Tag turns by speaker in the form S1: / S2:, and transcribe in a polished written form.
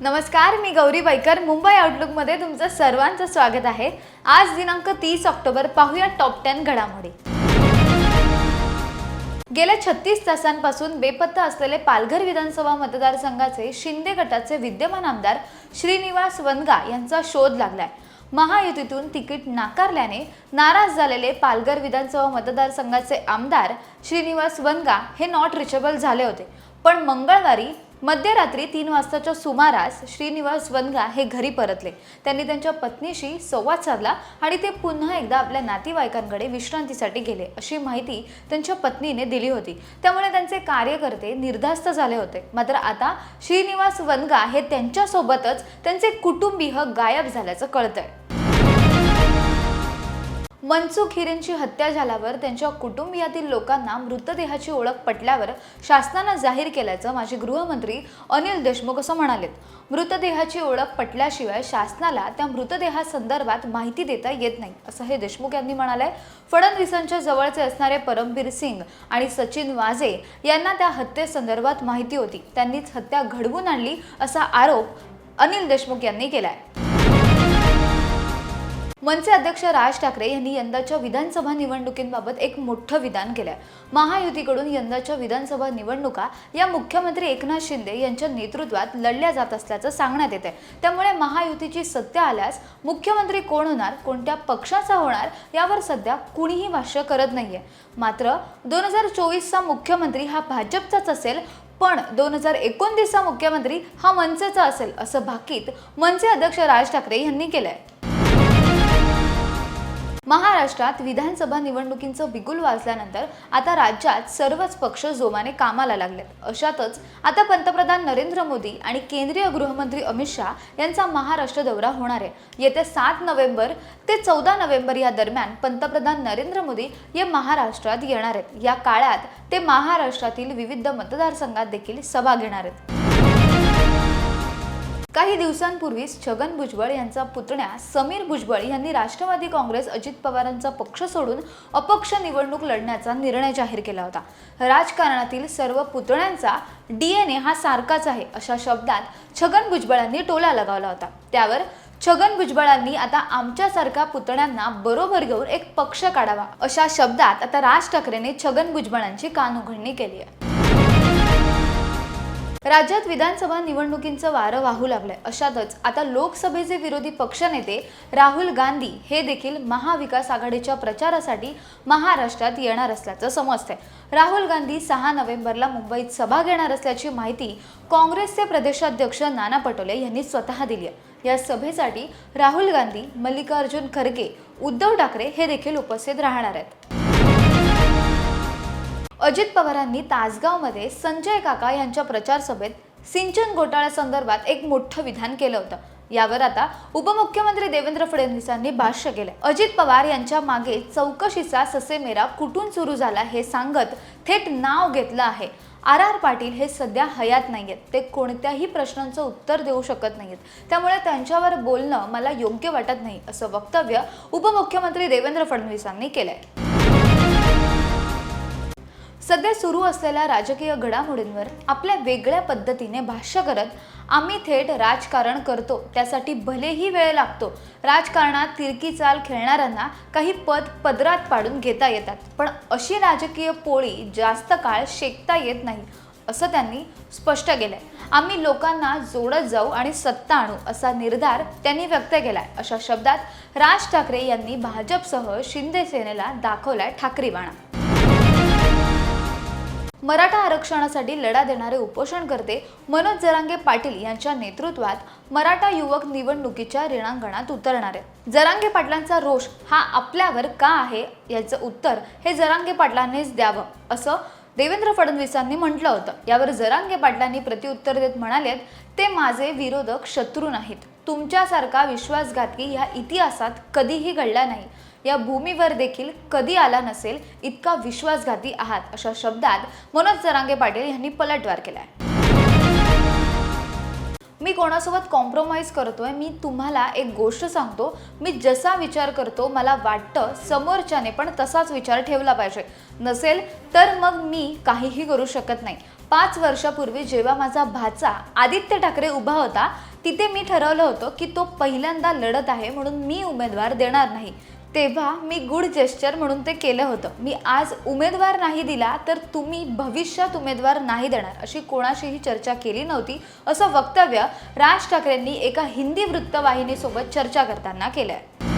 S1: नमस्कार, मी गौरी बैकर. मुंबई आउटलुकमध्ये तुमचं सर्वांचं स्वागत आहे. आज दिनांक 30 ऑक्टोबर. पाहूया टॉप 10 घडामोडी. गेल्या 36 तासांपासून बेपत्ता असलेले पालघर विधानसभा मतदारसंघाचे शिंदे गटाचे विद्यमान आमदार श्रीनिवास वनगा यांचा शोध लागलाय. महायुतीतून तिकीट नाकारल्याने नाराज झालेले पालघर विधानसभा मतदारसंघाचे आमदार श्रीनिवास वनगा हे नॉट रिचेबल झाले होते. पण मंगळवारी मध्यरात्री 3 वाजताच्या सुमारास श्रीनिवास वनगा हे घरी परतले. त्यांनी त्यांच्या पत्नीशी संवाद साधला आणि ते पुन्हा एकदा आपल्या नातेवाईकांकडे विश्रांतीसाठी गेले, अशी माहिती त्यांच्या पत्नीने दिली होती. त्यामुळे त्यांचे कार्यकर्ते निर्धास्त झाले होते. मात्र आता श्रीनिवास वनगा हे त्यांच्यासोबतच त्यांचे कुटुंबीय गायब झाल्याचं कळतंय. मनसुख हिरेंची हत्या झाल्यावर त्यांच्या कुटुंबियातील लोकांना मृतदेहाची ओळख पटल्यावर शासनाने जाहीर केल्याचं माजी गृहमंत्री अनिल देशमुख असं म्हणालेत. मृतदेहाची ओळख पटल्याशिवाय शासनाला त्या मृतदेहासंदर्भात माहिती देता येत नाही, असं हे देशमुख यांनी म्हणाले. फडणवीसांच्या जवळचे असणारे परमबीर सिंग आणि सचिन वाझे यांना त्या हत्येसंदर्भात माहिती होती. त्यांनीच हत्या घडवून आणली असा आरोप अनिल देशमुख यांनी केलाय. मनसे अध्यक्ष राज ठाकरे यांनी यंदाच्या विधानसभा निवडणुकींबाबत एक मोठं विधान केलंय. महायुतीकडून यंदाच्या विधानसभा निवडणुका या मुख्यमंत्री एकनाथ शिंदे यांच्या नेतृत्वात लढल्या जात असल्याचं सांगण्यात येत आहे. त्यामुळे महायुतीची सत्ता आल्यास मुख्यमंत्री कोण होणार, कोणत्या पक्षाचा होणार यावर सध्या कुणीही भाष्य करत नाहीये. मात्र 2024चा मुख्यमंत्री हा भाजपचाच असेल, पण 2029चा मुख्यमंत्री हा मनसेचा असेल, असं भाकीत मनसे अध्यक्ष राज ठाकरे यांनी केलंय. महाराष्ट्रात विधानसभा निवडणुकींचं बिगुल वाजल्यानंतर आता राज्यात सर्वच पक्ष जोमाने कामाला लागलेत. अशातच आता पंतप्रधान नरेंद्र मोदी आणि केंद्रीय गृहमंत्री अमित शाह यांचा महाराष्ट्र दौरा होणार आहे. येत्या 7 नोव्हेंबर ते 14 नोव्हेंबर या दरम्यान पंतप्रधान नरेंद्र मोदी हे महाराष्ट्रात येणार आहेत. या काळात ते महाराष्ट्रातील विविध मतदारसंघात देखील सभा घेणार आहेत. काही दिवसांपूर्वीच छगन भुजबळ यांचा पुतण्या समीर भुजबळ यांनी राष्ट्रवादी काँग्रेस अजित पवारांचा पक्ष सोडून अपक्ष निवडणूक लढण्याचा निर्णय जाहीर केला होता. राजकारणातील सर्व पुतण्यांचा DNA हा सारखाच आहे, अशा शब्दात छगन भुजबळांनी टोला लगावला होता. त्यावर छगन भुजबळांनी आता आमच्यासारख्या पुतण्यांना बरोबर घेऊन एक पक्ष काढावा, अशा शब्दात आता राज ठाकरेंनी छगन भुजबळांची कानउघडणी केली आहे. राज्यात विधानसभा निवडणुकींचं वारं वाहू लागलंय. अशातच आता लोकसभेचे विरोधी पक्षनेते राहुल गांधी हे देखील महाविकास आघाडीच्या प्रचारासाठी महाराष्ट्रात येणार असल्याचं समजतंय. राहुल गांधी 6 नोव्हेंबरला मुंबईत सभा घेणार असल्याची माहिती काँग्रेसचे प्रदेशाध्यक्ष नाना पटोले यांनी स्वतः दिली आहे. या सभेसाठी राहुल गांधी, मल्लिकार्जुन खरगे, उद्धव ठाकरे हे देखील उपस्थित राहणार आहेत. अजित पवारांनी तासगावमध्ये संजय काका यांच्या प्रचार सभेत सिंचन घोटाळ्यासंदर्भात एक मोठं विधान केलं होतं. यावर आता उपमुख्यमंत्री देवेंद्र फडणवीसांनी भाष्य केलं. अजित पवार यांच्या मागे चौकशीचा ससेमेरा कुठून सुरू झाला हे सांगत थेट नाव घेतलं आहे. RR पाटील हे सध्या हयात नाहीयेत. ते कोणत्याही प्रश्नांचं उत्तर देऊ शकत नाहीत. त्यामुळे त्यांच्यावर बोलणं मला योग्य वाटत नाही, असं वक्तव्य उपमुख्यमंत्री देवेंद्र फडणवीसांनी केलंय. सध्या सुरू असलेल्या राजकीय घडामोडींवर आपल्या वेगळ्या पद्धतीने भाष्य करत आम्ही थेट राजकारण करतो, त्यासाठी भलेही वेळ लागतो. राजकारणात तिरकी चाल खेळणाऱ्यांना काही पद पदरात पाडून घेता येतात, पण अशी राजकीय पोळी जास्त काळ शेकता येत नाही, असं त्यांनी स्पष्ट केलंय. आम्ही लोकांना जोडत जाऊ आणि सत्ता आणू, असा निर्धार त्यांनी व्यक्त केलाय. अशा शब्दात राज ठाकरे यांनी भाजपसह शिंदे सेनेला दाखवलाय ठाकरेवाणा. मराठा आरक्षणासाठी लढा देणारे उपोषणकर्ते मनोज जरांगे पाटील यांच्या नेतृत्वात मराठा युवक निवडणुकीच्या रिंगणात उतरणार आहेत. जरांगे पाटलांचा रोष हा आपल्यावर का आहे याचं उत्तर हे जरांगे पाटलांनीच द्यावं, असं देवेंद्र फडणवीसांनी म्हटलं होतं. यावर जरांगे पाटलांनी प्रत्युत्तर देत म्हणालेत, ते माझे विरोधक शत्रू नाहीत. तुमच्यासारखा विश्वासघातकी या इतिहासात कधीही घडला नाही, या भूमीवर देखील कधी आला नसेल इतका विश्वासघाती आहात, अशा शब्दात मनोज जरांगे पाटील यांनी पलटवार केलाय. मी कोणासोबत कॉम्प्रोमाइज करतोय, मी तुम्हाला एक गोष्ट सांगतो, मी जसा विचार करतो मला वाटतं समोरच्याने पण तसाच विचार ठेवला पाहिजे. नसेल तर मग मी काहीही करू शकत नाही. 5 वर्षापूर्वी जेव्हा माझा भाचा आदित्य ठाकरे उभा होता तिथे मी ठरवलं होतं की तो पहिल्यांदा लढत आहे म्हणून मी उमेदवार देणार नाही. तेव्हा मी गुड जेस्चर म्हणून ते केलं होतं. मी आज उमेदवार नाही दिला तर तुम्ही भविष्यात उमेदवार नाही देणार अशी कोणाशीही चर्चा केली नव्हती, असं वक्तव्य राज ठाकरेंनी एका हिंदी वृत्तवाहिनीसोबत चर्चा करताना केलंय.